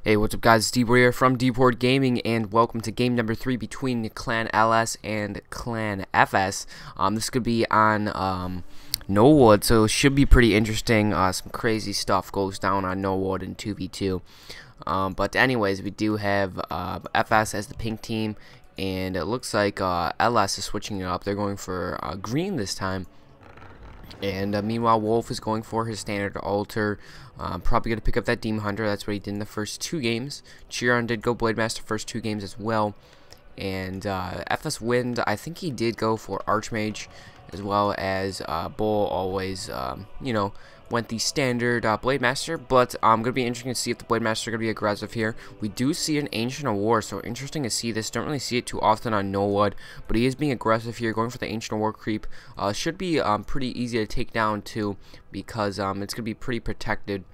Hey, what's up guys, it's DPort here from DPortGaming, and welcome to game number 3 between Clan LS and Clan FS. This could be on NoWoLv, so it should be pretty interesting. Some crazy stuff goes down on NoWoLv in 2v2. But anyways, we do have FS as the pink team, and it looks like LS is switching it up. They're going for green this time. And meanwhile, WoLv is going for his standard altar. Probably going to pick up that Demon Hunter. That's what he did in the first 2 games. CheerOn did go Blade Master first 2 games as well. And Fs.Wind, I think he did go for Archmage, as well as Bull always, went the standard Blade Master. But going to be interesting to see if the Blade Master is going to be aggressive here. We do see an Ancient of War, so interesting to see this. Don't really see it too often on NoWoLv, but he is being aggressive here, going for the Ancient of War creep. Should be pretty easy to take down too, because it's going to be pretty protected.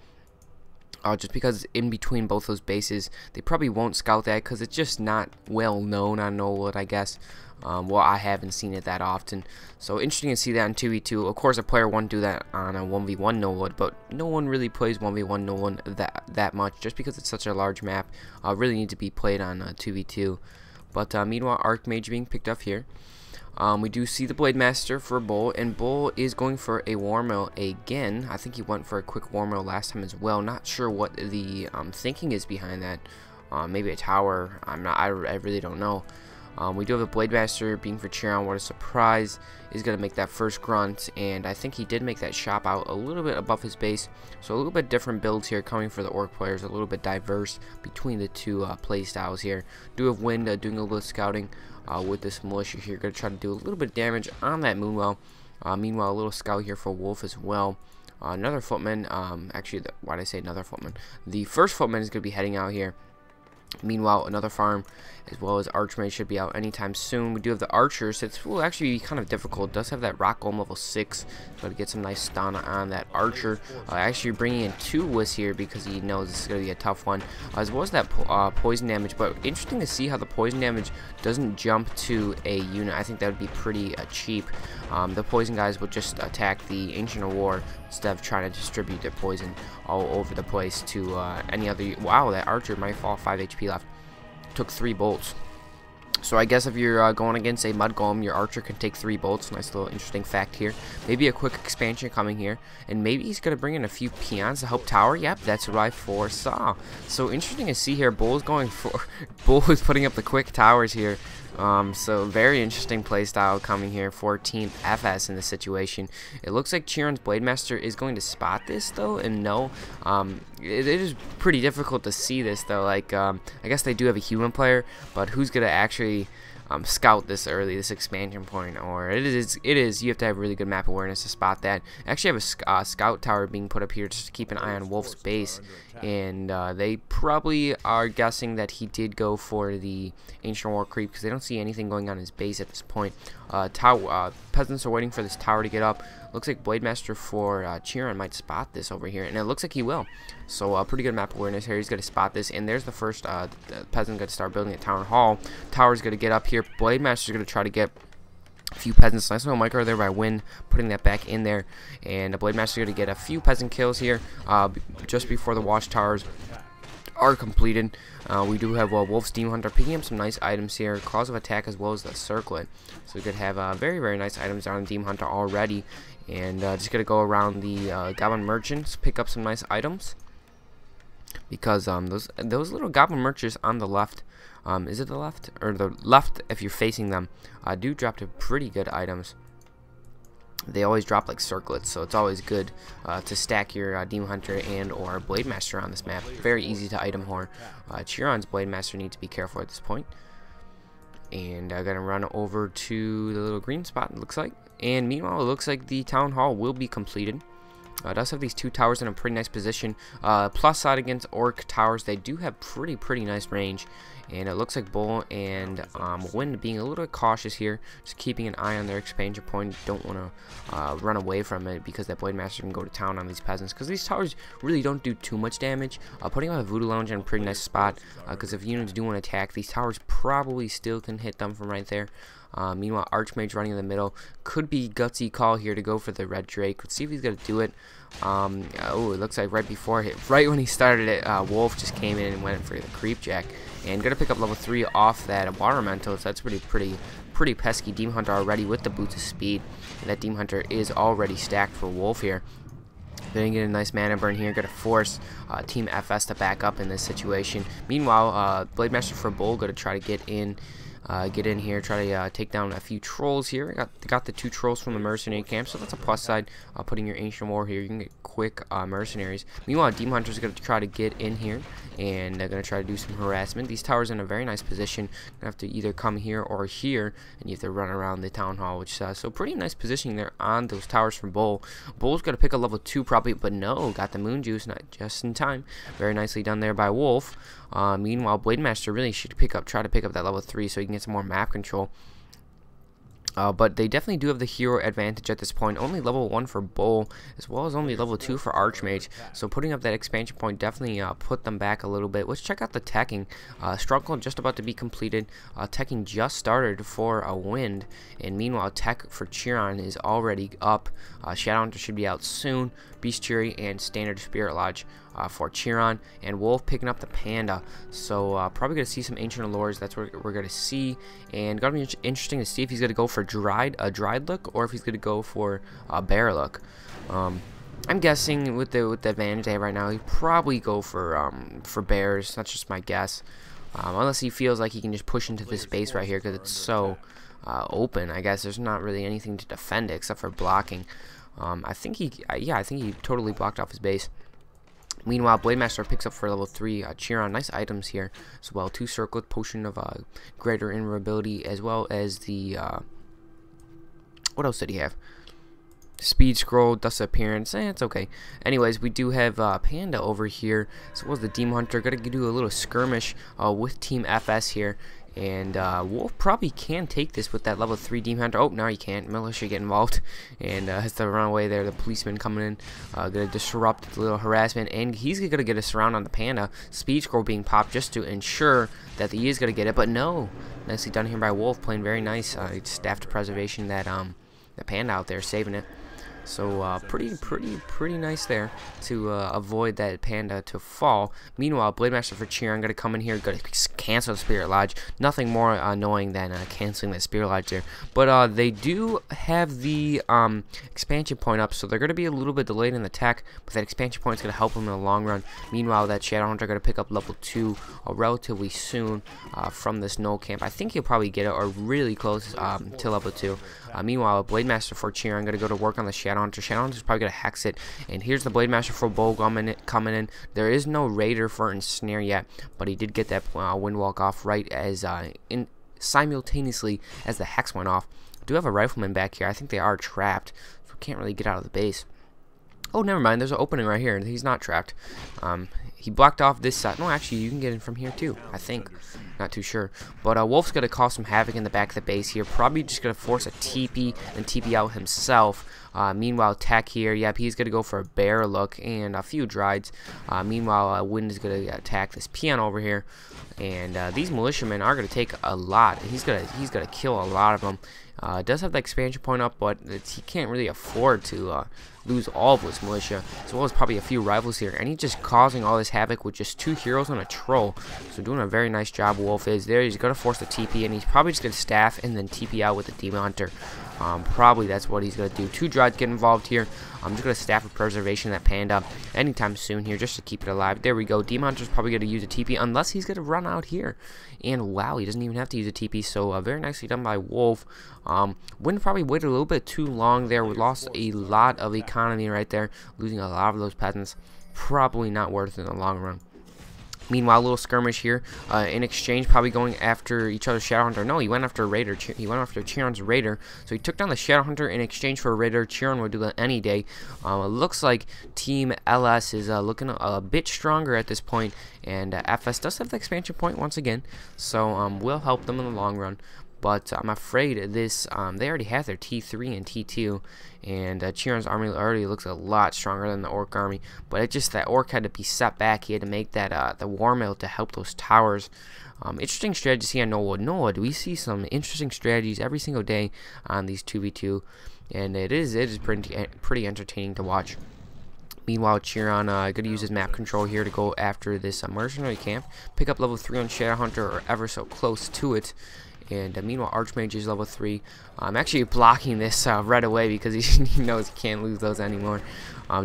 Just because in between both those bases, they probably won't scout that because it's just not well known on NoWoLv, I guess. Well, I haven't seen it that often, so interesting to see that in 2v2. Of course, a player won't do that on a 1v1 NoWoLv, but no one really plays 1v1 NoWoLv that much, just because it's such a large map. Really need to be played on 2v2. But meanwhile, Archmage being picked up here. We do see the Blade Master for Bull, and Bull is going for a War Mill again. I think he went for a quick War Mill last time as well. Not sure what the thinking is behind that. Maybe a tower. I really don't know. We do have a Blade Master being for CheerOn. What a surprise. He's going to make that first grunt, and I think he did make that shop out a little bit above his base. So a little bit different builds here coming for the Orc players, a little bit diverse between the two play styles here. Do have Wind doing a little bit of scouting with this militia here. Going to try to do a little bit of damage on that Moonwell. Meanwhile, a little scout here for WoLv as well. Another footman, actually, why did I say another footman? The first footman is going to be heading out here. Meanwhile, another farm, as well as Archmage, should be out anytime soon. We do have the Archers. It will actually be kind of difficult. It does have that Rock Golem level 6, so to get some nice stun on that Archer. Actually bringing in 2 Wiz here because he knows this is going to be a tough one, as well as that poison damage. But interesting to see how the poison damage doesn't jump to a unit. I think that would be pretty cheap. The poison guys would just attack the Ancient of War instead of trying to distribute their poison all over the place to any other. Wow, that Archer might fall 5 HP left. Took 3 bolts. So I guess if you're going against a Mud Golem, your Archer can take 3 bolts. Nice little interesting fact here. Maybe a quick expansion coming here, and maybe he's going to bring in a few peons to help tower. Yep, that's what I foresaw. So interesting to see here. Bull is putting up the quick towers here. So very interesting playstyle coming here for Team FS in this situation. It looks like CheerOn's Blade Master is going to spot this though, and no, it is pretty difficult to see this though. Like, I guess they do have a human player, but who's gonna actually scout this early, this expansion point? Or it is you have to have really good map awareness to spot that. I actually have a scout tower being put up here just to keep an eye on WoLv's base, and they probably are guessing that he did go for the Ancient War creep because they don't see anything going on in his base at this point. Peasants are waiting for this tower to get up. Looks like Blade Master for CheerOn might spot this over here, and it looks like he will. So pretty good map awareness here. He's going to spot this, and there's the first the peasant going to start building a town hall. Tower's going to get up here. Blade Master's going to try to get a few peasants. Nice little micro there by Wind, putting that back in there, and the Blade Master going to get a few peasant kills here just before the watchtowers are completed. We do have WoLv's Demon Hunter picking up some nice items here, Claws of Attack as well as the Circlet. So we could have very, very nice items on Demon Hunter already. And just going to go around the Goblin Merchants, pick up some nice items. Because those little Goblin Merchants on the left, is it the left? Or the left if you're facing them, do drop to pretty good items. They always drop like circlets, so it's always good to stack your Demon Hunter and or Blade Master on this map. Very easy to item whore. CheerOn's Blade Master needs to be careful at this point. And I'm gonna run over to the little green spot, it looks like. And meanwhile, it looks like the town hall will be completed. It does have these 2 towers in a pretty nice position. Plus side against Orc towers, they do have pretty nice range. And it looks like Bull and Wind being a little bit cautious here, just keeping an eye on their expansion point. Don't want to run away from it because that Blade Master can go to town on these peasants, because these towers really don't do too much damage. Putting out a Voodoo Lounge in a pretty nice spot, because if units do want to attack, these towers probably still can hit them from right there. Meanwhile, Archmage running in the middle. Could be gutsy call here to go for the red Drake. Let's see if he's gonna do it. Oh, it looks like right when he started it, WoLv just came in and went for the creep jack, and gonna pick up level 3 off that water mental. So that's pretty pesky. Demon Hunter already with the boots of speed. And that Demon Hunter is already stacked for WoLv here. Then get a nice mana burn here. Gonna force Team FS to back up in this situation. Meanwhile, Blade Master for Bull gonna try to get in here, try to take down a few trolls here. Got the 2 trolls from the mercenary camp, so that's a plus side. Putting your ancient war here, you can get quick mercenaries. Meanwhile, Demon Hunter's gonna try to get in here, and they're gonna try to do some harassment. These towers in a very nice position. Gonna have to either come here or here, and you have to run around the town hall, which so pretty nice positioning there on those towers from Bull. Bull's gonna pick a level 2 probably, but no, got the moon juice, not just in time. Very nicely done there by WoLv. Meanwhile, Blade Master really should try to pick up that level 3 so he can get some more map control. But they definitely do have the hero advantage at this point. Only level 1 for Bull, as well as only level 2 for Archmage. So putting up that expansion point definitely put them back a little bit. Let's check out the teching. Struggle just about to be completed. Teching just started for a Wind, and meanwhile tech for CheerOn is already up. Shadowhunter should be out soon. Bestiary and Standard Spirit Lodge for CheerOn, and WoLv picking up the Panda. So probably going to see some Ancient Allures. That's what we're going to see, and going to be interesting to see if he's going to go for a dried look or if he's going to go for a bear look. I'm guessing with the advantage they have right now, he'd probably go for bears. That's just my guess, unless he feels like he can just push into this base right here because it's so open. I guess there's not really anything to defend it except for blocking. I think he totally blocked off his base. Meanwhile, Blade Master picks up for level 3 CheerOn. Nice items here as well. 2 circlet, potion of greater invulnerability, as well as the what else did he have? Speed scroll, dust appearance. It's okay. Anyways, we do have Panda over here, as well as the Demon Hunter. Gonna do a little skirmish with Team FS here. And WoLv probably can take this with that level 3 Demon Hunter. Oh, no, you can't. Militia get involved and has to run away there. The policeman coming in, gonna disrupt the little harassment, and he's gonna get a surround on the Panda. Speed scroll being popped just to ensure that he is gonna get it, but no. Nicely done here by WoLv, playing very nice. Staff to preservation that the Panda out there, saving it. So pretty nice there to avoid that Panda to fall. Meanwhile, Blade Master for CheerOn gonna come in here, gonna cancel the Spirit Lodge. Nothing more annoying than canceling that Spirit Lodge there. But they do have the expansion point up, so they're gonna be a little bit delayed in the tech, but that expansion point is gonna help them in the long run. Meanwhile, that Shadowhunter gonna pick up level 2 relatively soon from this null camp. I think he'll probably get it, or really close to level 2. Meanwhile, Blade Master for CheerOn gonna go to work on the Shadowhunter. Shadowhunter's probably gonna hex it, and here's the Blade Master for Bull coming in. There is no Raider for Ensnare yet, but he did get that Windwalk off right as simultaneously as the hex went off. I do have a Rifleman back here. I think they are trapped, so can't really get out of the base. Oh, never mind. There's an opening right here. He's not trapped. He blocked off this side. No, actually, you can get in from here too, I think. Not too sure. But WoLv's going to cause some havoc in the back of the base here. Probably just going to force a TP and TP out himself. Meanwhile, Tech here, yep, he's going to go for a bear look and a few drides. Meanwhile, Wind is going to attack this peon over here. And these militiamen are going to take a lot. He's going to kill a lot of them. Does have the expansion point up, but he can't really afford to lose all of his militia, as well as probably a few rivals here. And he's just causing all this havoc with just 2 heroes and a troll. So doing a very nice job. WoLv is there. He's going to force the TP, and he's probably just going to staff and then TP out with the Demon Hunter. Probably that's what he's going to do. 2 drives get involved here. I'm just going to staff with preservation that Panda anytime soon here just to keep it alive. There we go. Demon Hunter's probably going to use a TP unless he's going to run out here. And wow, he doesn't even have to use a TP. So very nicely done by WoLv. Wind probably waited a little bit too long there. We lost a lot of economy right there, losing a lot of those peasants. Probably not worth it in the long run. Meanwhile, a little skirmish here. In exchange, probably going after each other's Shadowhunter. No, he went after a Raider. He went after CheerOn's Raider. So he took down the Shadowhunter in exchange for a Raider. CheerOn would do that any day. It looks like Team LS is looking a bit stronger at this point. And FS does have the expansion point once again. So will help them in the long run. but I'm afraid this they already have their T3 and T2, and CheerOn's army already looks a lot stronger than the Orc army, but it just that Orc had to be set back. He had to make that the War Mill to help those towers. Interesting strategy to see on NoWoLv. We see some interesting strategies every single day on these 2v2, and it is pretty entertaining to watch. Meanwhile, CheerOn going to use his map control here to go after this mercenary camp, pick up level 3 on Shadowhunter, or ever so close to it. And meanwhile, Archmage is level 3. I'm actually blocking this right away because he knows he can't lose those anymore.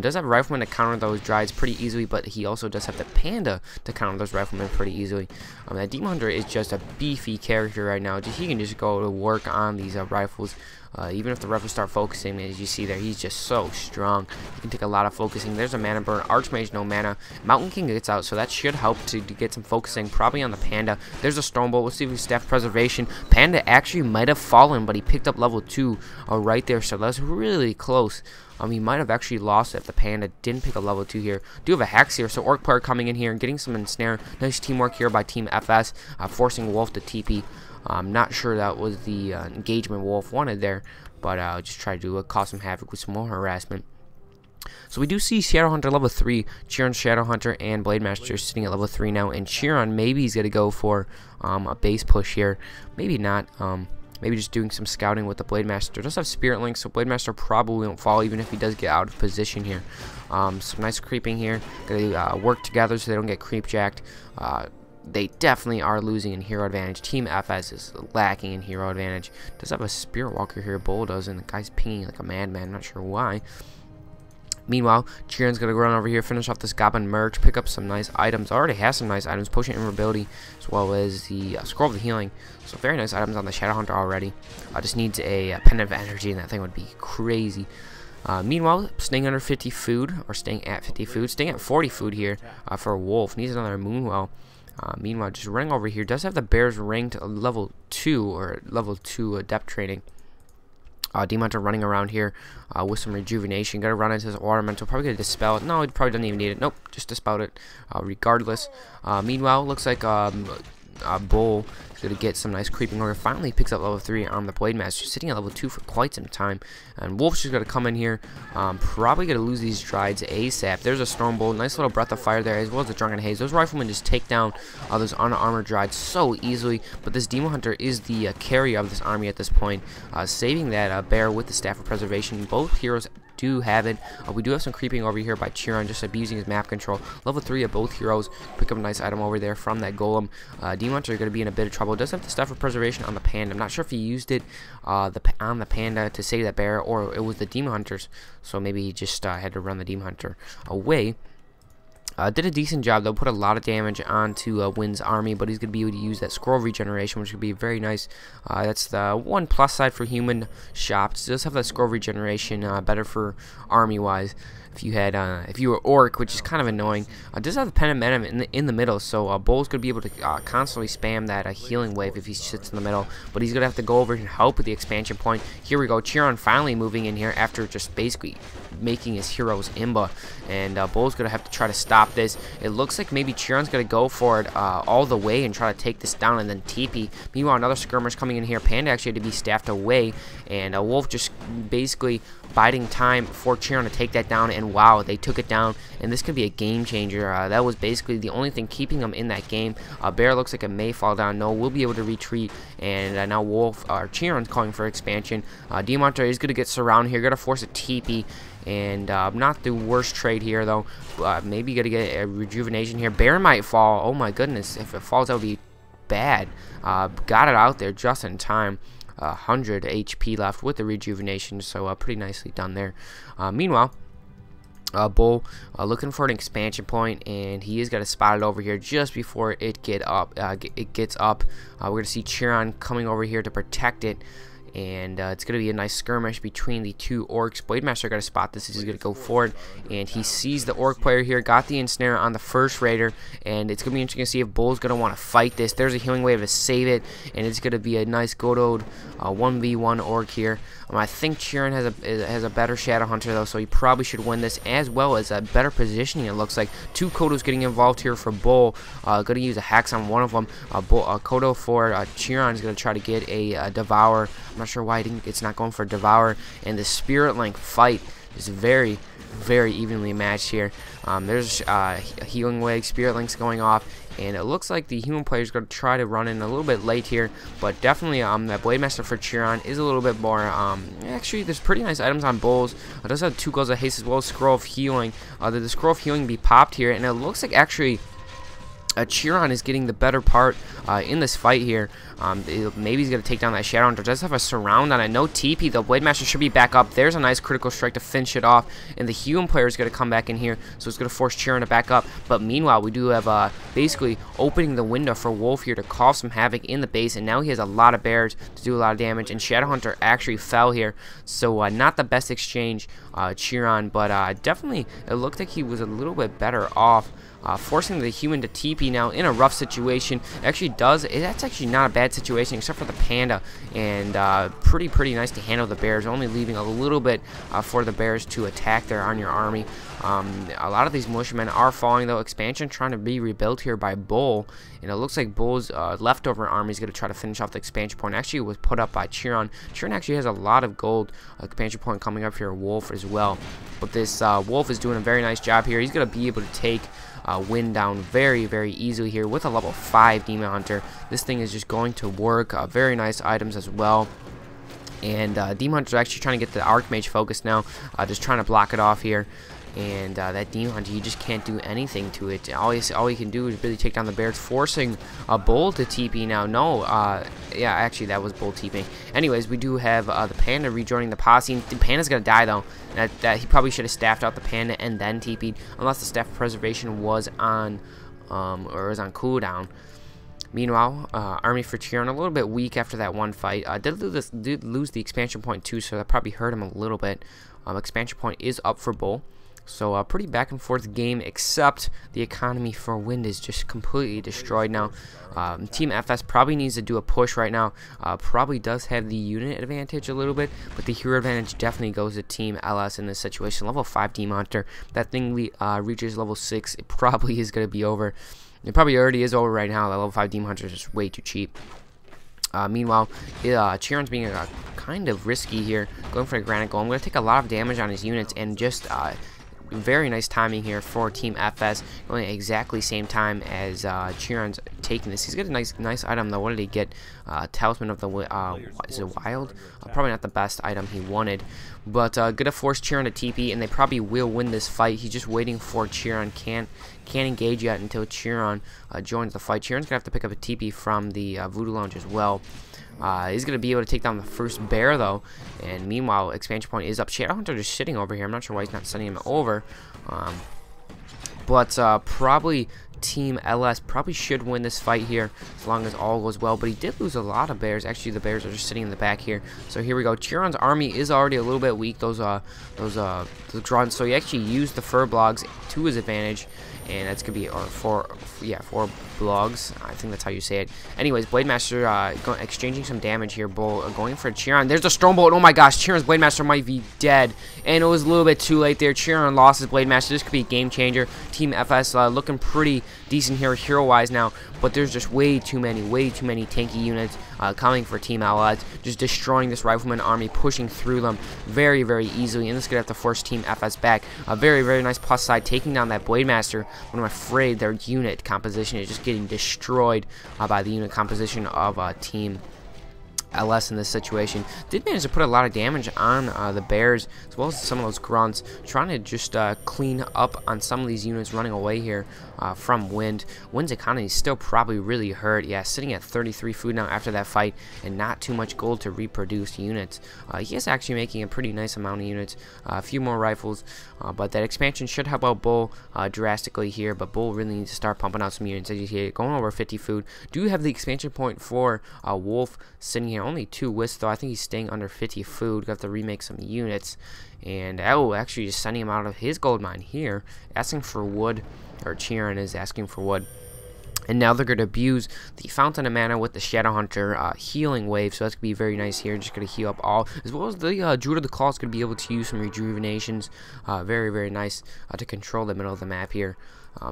Does have Rifleman to counter those Dryades pretty easily, but he also does have the Panda to counter those Riflemen pretty easily. That Demon Hunter is just a beefy character right now. He can just go to work on these rifles. Even if the rifles start focusing, as you see there, he's just so strong. He can take a lot of focusing. There's a mana burn. Archmage, no mana. Mountain King gets out, so that should help to get some focusing, probably on the Panda. There's a Stormbolt. We'll see if we staff preservation. Panda actually might have fallen, but he picked up level 2 right there, so that's really close. He might have actually lost if the Panda didn't pick a level 2 here. Do have a Hex here, so Orc player coming in here and getting some ensnare. Nice teamwork here by Team FS, forcing WoLv to TP. I'm not sure that was the engagement WoLv wanted there, but just try to cause some havoc with some more harassment. So we do see Shadowhunter level 3, CheerOn, Shadowhunter, and Blademaster sitting at level 3 now, and CheerOn maybe he's going to go for a base push here. Maybe not. Maybe just doing some scouting with the Blademaster. Does have Spirit Link, so Blademaster probably won't fall even if he does get out of position here. Some nice creeping here. Gonna work together so they don't get creep jacked. They definitely are losing in hero advantage. Team FS is lacking in hero advantage. Does have a Spirit Walker here, Bull does, and the guy's pinging like a madman. Not sure why. Meanwhile, CheerOn's going to run over here, finish off this Goblin Merch, pick up some nice items. Already has some nice items, Potion Invulnerability, as well as the Scroll of the Healing. So very nice items on the Shadowhunter already. Just needs a Pendant of Energy, and that thing would be crazy. Meanwhile, staying under 50 food, or staying at 50 food, staying at 40 food here for WoLv. Needs another Moonwell. Meanwhile, just running over here, does have the Bear's Ring to level 2, or level 2 depth training. Demon Hunter running around here with some rejuvenation. Gotta run into his ornamental. Probably gonna dispel it. No, he probably doesn't even need it. Nope, just dispelled it. Regardless. Meanwhile, looks like Bull is gonna get some nice creeping over. Finally picks up level 3 on the Blademaster, sitting at level 2 for quite some time. And Wolf's just gonna come in here. Probably gonna lose these Dryades ASAP. There's a Stormbolt, nice little breath of fire there, as well as a Drunken Haze. Those Riflemen just take down those unarmored Dryades so easily. But this Demon Hunter is the carrier of this army at this point, saving that bear with the Staff of Preservation. Both heroes do have it. We do have some creeping over here by CheerOn, just abusing his map control. Level 3 of both heroes. Pick up a nice item over there from that Golem. Demon Hunter are going to be in a bit of trouble. Does have the Staff of Preservation on the Panda. I'm not sure if he used it on the Panda to save that bear, or it was the Demon Hunters. So maybe he just had to run the Demon Hunter away. Did a decent job though, put a lot of damage onto Wind's army, but he's going to be able to use that scroll regeneration, which would be very nice. That's the one plus side for human shops. It does have that scroll regeneration, better for army wise. If you were Orc, which is kind of annoying. Does have the Pen of Venom in the middle, so Bull's going to be able to constantly spam that healing wave if he sits in the middle, but he's going to have to go over and help with the expansion point. Here we go, CheerOn finally moving in here after just basically making his heroes imba, and Bull's going to have to try to stop this. It looks like maybe CheerOn's going to go for it all the way and try to take this down and then TP. Meanwhile, another skirmish coming in here. Panda actually had to be staffed away, and Wolf just basically biding time for CheerOn to take that down, and wow, they took it down, and this could be a game changer. That was basically the only thing keeping them in that game. Bear looks like it may fall down. No, we'll be able to retreat, and now CheerOn's calling for expansion. Demon Hunter is going to get surrounded here, going to force a TP, and not the worst trade here though. Maybe going to get a rejuvenation here. Bear might fall. Oh my goodness, if it falls, that would be bad. Got it out there just in time. 100 HP left with the rejuvenation, so pretty nicely done there. Meanwhile, Bull looking for an expansion point, and he is going to spot it over here just before it gets up. We're going to see CheerOn coming over here to protect it, and it's going to be a nice skirmish between the two orcs. Blademaster got to spot this. He's going to go forward, and he sees the orc player here, got the ensnare on the first raider, and it's going to be interesting to see if Bull's going to want to fight this. There's a healing wave to save it, and it's going to be a nice good old 1v1 orc here. I think CheerOn has a better Shadow Hunter though, so he probably should win this, as well as a better positioning. It looks like two Kodos getting involved here for Bull. Going to use a Hex on one of them. Kodo for CheerOn is going to try to get a Devour. I'm not sure why it's not going for Devour, and the Spirit Link fight is very evenly matched here. There's a healing wave, Spirit Link's going off, and it looks like the human player is going to try to run in a little bit late here, but definitely that Blademaster for CheerOn is a little bit more. Actually, there's pretty nice items on Bulls. It does have 2 goals of haste as well as Scroll of Healing. The Scroll of Healing be popped here, and it looks like actually CheerOn is getting the better part in this fight here. Maybe he's going to take down that Shadow Hunter. Does have a surround on it. No TP. The Blademaster should be back up. There's a nice critical strike to finish it off. And the human player is going to come back in here. So it's going to force CheerOn to back up. But meanwhile, we do have basically opening the window for WoLv here to cause some havoc in the base. And now he has a lot of bears to do a lot of damage. And Shadow Hunter actually fell here. So not the best exchange, CheerOn. But definitely it looked like he was a little bit better off. Forcing the human to TP now in a rough situation. That's actually not a bad situation except for the panda, and pretty nice to handle the bears, only leaving a little bit for the bears to attack there on your army. A lot of these militiamen are falling though. Expansion trying to be rebuilt here by Bull, and it looks like Bull's leftover army is going to try to finish off the expansion point. Actually, it was put up by CheerOn. CheerOn actually has a lot of gold expansion point coming up here. WoLv as well, but this WoLv is doing a very nice job here. He's going to be able to take Wind down very easily here with a level 5 Demon Hunter. This thing is just going to work. Very nice items as well. And Demon Hunter is actually trying to get the Archmage focused now, just trying to block it off here. And that Demon Hunter, you just can't do anything to it. All you can do is really take down the bears, forcing a Bull to TP now. No, yeah, actually that was Bull TPing. Anyways, we do have the Panda rejoining the posse. The Panda's gonna die though. That he probably should have staffed out the Panda and then TP'd, unless the staff preservation was on cooldown. Meanwhile, army for CheerOn a little bit weak after that one fight. Did lose the expansion point too, so that probably hurt him a little bit. Expansion point is up for Bull. So pretty back and forth game, except the economy for Wind is just completely destroyed now. Team FS probably needs to do a push right now. Probably does have the unit advantage a little bit, but the hero advantage definitely goes to Team LS in this situation. Level 5 Demon Hunter. That thing reaches level 6, it probably is going to be over. It probably already is over right now. That level 5 Demon Hunter is just way too cheap. Meanwhile, CheerOn's being kind of risky here, going for a Granite Golem. I'm going to take a lot of damage on his units, and just very nice timing here for Team FS, going at exactly same time as CheerOn's taking this. He's got a nice item though. What did he get? Talisman of the is it Wild? Probably not the best item he wanted, but gonna force CheerOn to TP, and they probably will win this fight. He's just waiting for CheerOn. Can't engage yet until CheerOn joins the fight. CheerOn's gonna have to pick up a TP from the Voodoo Lounge as well. He's going to be able to take down the first bear, though. And meanwhile, expansion point is up. Shadow Hunter just sitting over here. I'm not sure why he's not sending him over. But probably Team LS probably should win this fight here as long as all goes well. But he did lose a lot of bears. Actually, the bears are just sitting in the back here. So here we go. CheerOn's army is already a little bit weak. Those drones. So he actually used the fur blogs to his advantage. And that's gonna be four blogs. I think that's how you say it. Anyways, Blademaster exchanging some damage here. Bull going for CheerOn. There's a Storm Bolt. Oh my gosh, CheerOn's Blademaster might be dead, and it was a little bit too late there. CheerOn lost his Blademaster. This could be a game changer. Team FS looking pretty decent here hero-wise now, but there's just way too many tanky units coming for Team LS, just destroying this Rifleman army, pushing through them very easily, and this is gonna have to force Team FS back. A very nice plus side, taking down that Blademaster. But I'm afraid their unit composition is just getting destroyed by the unit composition of Team LS in this situation. Did manage to put a lot of damage on the bears, as well as some of those grunts, trying to just clean up on some of these units running away here from Wind. Wind's economy is still probably really hurt. Yeah, sitting at 33 food now after that fight, and not too much gold to reproduce units. He is actually making a pretty nice amount of units, a few more rifles, but that expansion should help out Bull drastically here. But Bull really needs to start pumping out some units. As you see, going over 50 food. Do have the expansion point for WoLv sitting here Only 2 wisps though. I think he's staying under 50 food. Got to remake some units. And oh, actually just sending him out of his gold mine here, asking for wood, or CheerOn is asking for wood. And now they're going to abuse the Fountain of Mana with the Shadow Hunter healing wave, so that's going to be very nice here. Just going to heal up all, as well as the Druid of the Claw is going to be able to use some rejuvenations. Very, very nice to control the middle of the map here.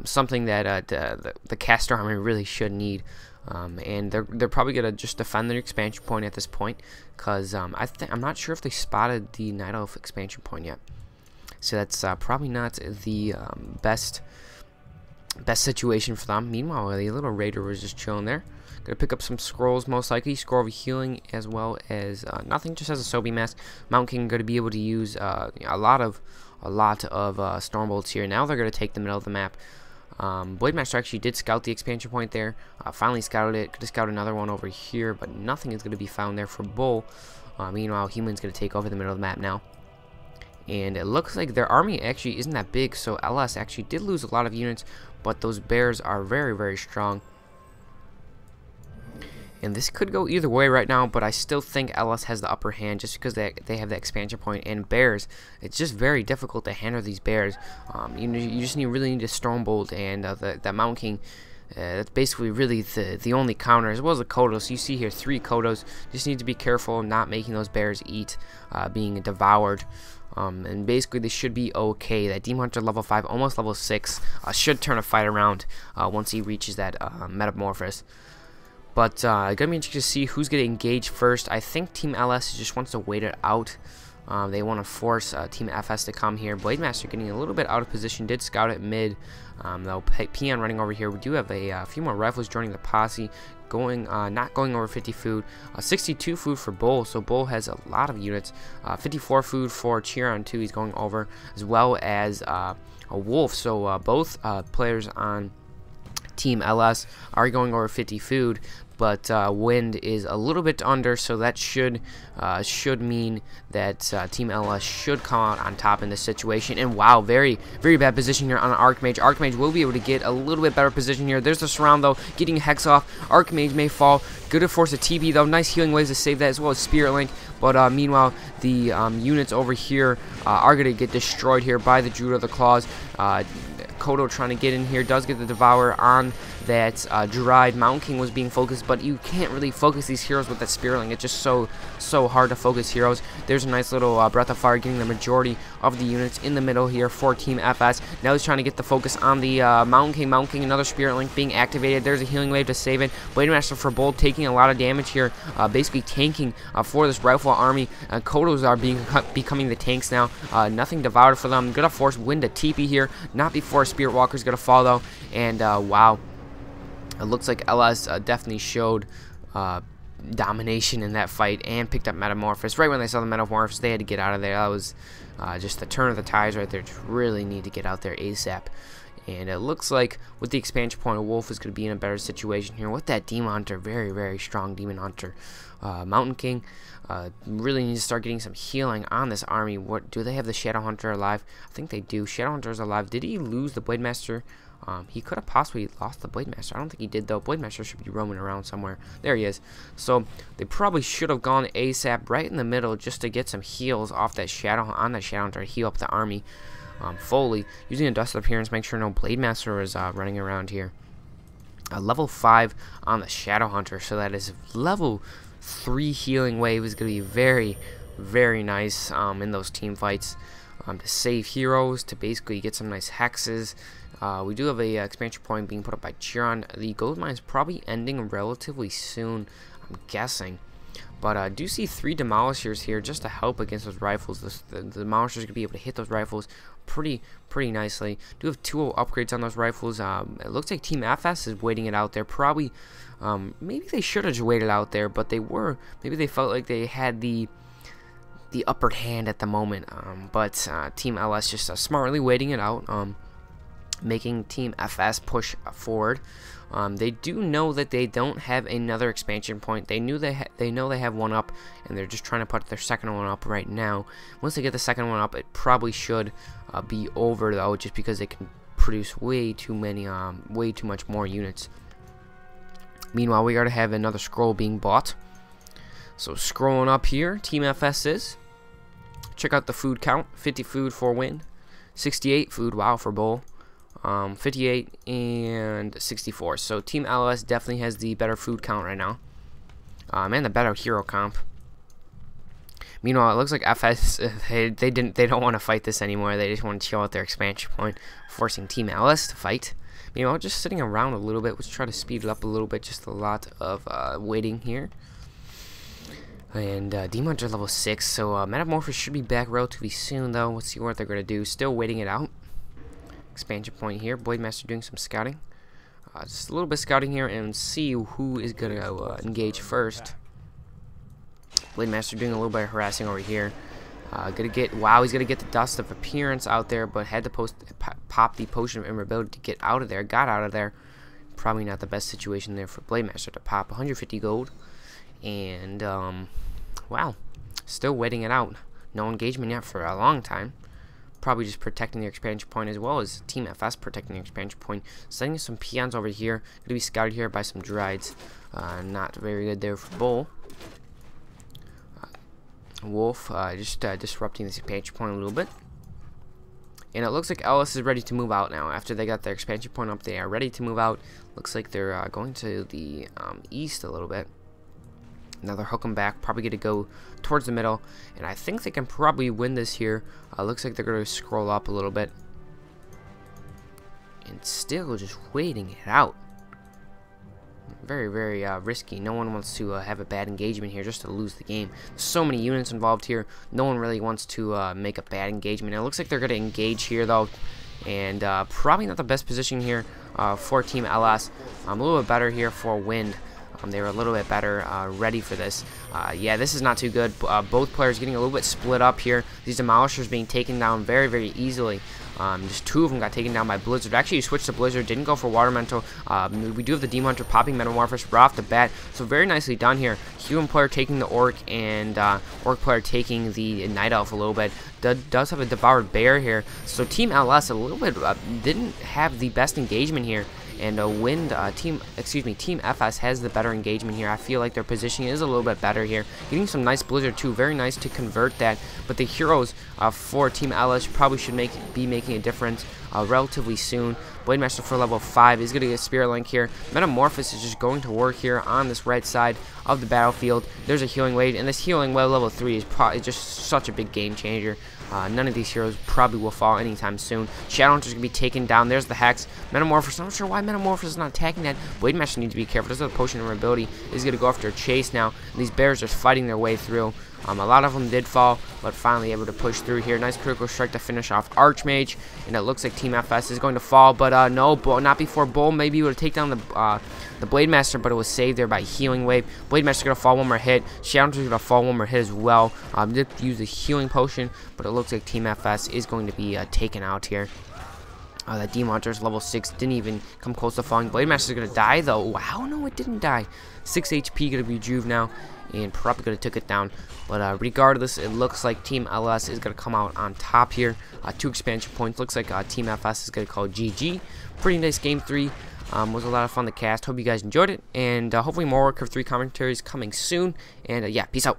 Something that the caster army really should need. And they're probably going to just defend their expansion point at this point, because I'm not sure if they spotted the Night Elf expansion point yet. So that's probably not the best situation for them. Meanwhile, the little raider was just chilling there. Gonna pick up some scrolls, most likely scroll of healing, as well as nothing. Just has a Sobi mask. Mountain King gonna be able to use a lot of storm bolts here. Now they're gonna take the middle of the map. Blade Master actually did scout the expansion point there. Finally scouted it. Could have scouted another one over here, but nothing is gonna be found there for Bull. Meanwhile, Human's gonna take over the middle of the map now. And it looks like their army actually isn't that big, so LS actually did lose a lot of units, but those bears are very, very strong. And this could go either way right now, but I still think LS has the upper hand just because they have the expansion point. And bears, it's just very difficult to handle these bears. You just really need a Stormbolt, and that Mountain King. That's basically really the only counter, as well as the Kodos. You see here 3 Kodos. Just need to be careful of not making those bears eat, being devoured. And basically they should be okay. That Demon Hunter level 5, almost level 6, should turn a fight around once he reaches that Metamorphosis. But gonna be interesting to see who's gonna engage first. I think Team LS just wants to wait it out. They want to force Team FS to come here. Blade Master getting a little bit out of position. Did scout at mid. Though Peon running over here. We do have a few more rifles joining the posse. Not going over 50 food. 62 food for Bull. So Bull has a lot of units. 54 food for CheerOn too. He's going over, as well as a Wolf. So both players on Team LS are going over 50 food, but Wind is a little bit under, so that should mean that Team LS should come out on top in this situation. And wow, very, very bad position here on an Archmage. Archmage will be able to get a little bit better position here. There's the surround though, getting Hex off. Archmage may fall. Good to force a TP though. Nice healing waves to save that, as well as Spirit Link. But meanwhile, the units over here are going to get destroyed here by the Druid of the Claws. Kodo trying to get in here, does get the Devourer on that Druid. Mountain King was being focused, but you can't really focus these heroes with that Spirit Link. It's just so hard to focus heroes. There's a nice little Breath of Fire getting the majority of the units in the middle here for Team FS. Now he's trying to get the focus on the Mountain King. Mountain King, another Spirit Link being activated. There's a healing wave to save it. Blade Master for Bold taking a lot of damage here, basically tanking for this rifle army. Kodos are becoming the tanks now. Nothing devoured for them. Gonna force Wind to TP here, not before Spirit Walker's gonna fall though. And wow, it looks like LS definitely showed domination in that fight and picked up Metamorphosis. Right when they saw the Metamorphosis, they had to get out of there. That was just the turn of the tides right there. Just really need to get out there ASAP. And it looks like with the expansion point, Wolf is going to be in a better situation here with that Demon Hunter. Very, very strong Demon Hunter. Mountain King really needs to start getting some healing on this army. What do they have the Shadow Hunter alive? I think they do. Shadow Hunter is alive. Did he lose the Blade Master? He could have possibly lost the Blade Master. I don't think he did though. Blade Master should be roaming around somewhere. There he is. So they probably should have gone ASAP right in the middle just to get some heals off that Shadow Hunter to heal up the army fully. Using a Dust Appearance, make sure no Blade Master is running around here. Level 5 on the Shadow Hunter, so that is level 3 healing wave is going to be very, very nice in those team fights to save heroes, to basically get some nice hexes. We do have a expansion point being put up by CheerOn. The gold mine is probably ending relatively soon, I'm guessing. But I do see 3 demolishers here just to help against those rifles. The demolishers are going to be able to hit those rifles pretty nicely. Do have 2 upgrades on those rifles. It looks like Team FS is waiting it out there. Probably, maybe they should have just waited out there, but they were. Maybe they felt like they had the upper hand at the moment. But Team LS just smartly waiting it out. Making Team FS push forward. They do know that they don't have another expansion point. They know they have one up, and they're just trying to put their second one up right now. Once they get the second one up, it probably should be over though, just because they can produce way too much more units. Meanwhile, we gotta have another scroll being bought. So scrolling up here, Team FS is. Check out the food count. 50 food for win. 68 food, wow, for bowl. 58 and 64. So Team LS definitely has the better food count right now. And the better hero comp. Meanwhile, it looks like FS they don't want to fight this anymore. They just want to chill out their expansion point, forcing Team LS to fight. Meanwhile, just sitting around a little bit. Let's try to speed it up a little bit. Just a lot of waiting here. And Demons are level 6, so Metamorphosis should be back relatively soon, though. Let's see what they're going to do. Still waiting it out. Expansion point here. Blade Master doing some scouting. Just a little bit of scouting here and see who is going to engage first. Blade Master doing a little bit of harassing over here. Wow, he's going to get the Dust of Appearance out there, but had to pop the Potion of Invulnerability to get out of there. Got out of there. Probably not the best situation there for Blade Master to pop 150 gold. And, wow, still waiting it out. No engagement yet for a long time. Probably just protecting the expansion point as well as Team FS protecting the expansion point. Sending some peons over here. Going to be scouted here by some Drides. Not very good there for Bull. Wolf just disrupting this expansion point a little bit. And it looks like LS is ready to move out now. After they got their expansion point up, they are ready to move out. Looks like they're going to the east a little bit. Now they're hooking back, probably going to go towards the middle, and I think they can probably win this here. Looks like they're going to scroll up a little bit, and still just waiting it out. Very, very risky. No one wants to have a bad engagement here just to lose the game. There's so many units involved here. No one really wants to make a bad engagement. It looks like they're going to engage here though, and probably not the best position here for Team LS. A little bit better here for Wind. They were a little bit better ready for this. Yeah, this is not too good. Both players getting a little bit split up here. These Demolishers being taken down very, very easily. Just two of them got taken down by Blizzard. Actually, you switched to Blizzard, didn't go for Water Elemental. We do have the Demon Hunter popping Metamorphosis right off the bat, so very nicely done here. Human player taking the Orc, and Orc player taking the Night Elf a little bit. Does have a Devoured Bear here, so Team LS a little bit didn't have the best engagement here. And Team FS has the better engagement here. I feel like their positioning is a little bit better here. Getting some nice Blizzard too, very nice to convert that. But the heroes for Team LS probably should be making a difference relatively soon. Blade Master for level 5 is going to get Spirit Link here. Metamorphosis is just going to work here on this right side of the battlefield. There's a Healing Wave, and this Healing Wave level 3 is probably just such a big game changer. None of these heroes probably will fall anytime soon. Shadowhunter's going to be taken down. There's the Hex. Metamorphosis, I'm not sure why Metamorphosis is not attacking that. Blade Master needs to be careful. Does have a Potion of Ability. Is going to go after a chase now. And these bears are fighting their way through. A lot of them did fall, but finally able to push through here. Nice critical strike to finish off Archmage. And it looks like Team FS is going to fall, but no, not before Bull. Maybe he would take down the Blade Master, but it was saved there by Healing Wave. Blade Master going to fall one more hit. Shadowhunter's going to fall one more hit as well. Did use the Healing Potion, but it looks like Team FS is going to be taken out here. That Demon Hunter's level 6 didn't even come close to falling. Blade Master's going to die though. Wow, no, it didn't die. 6 HP going to be Juve now, and probably going to took it down. But regardless, it looks like Team LS is going to come out on top here. 2 expansion points. Looks like Team FS is going to call GG. Pretty nice game 3. Was a lot of fun to cast. Hope you guys enjoyed it, and hopefully more WarCraft 3 commentaries coming soon. And yeah, peace out.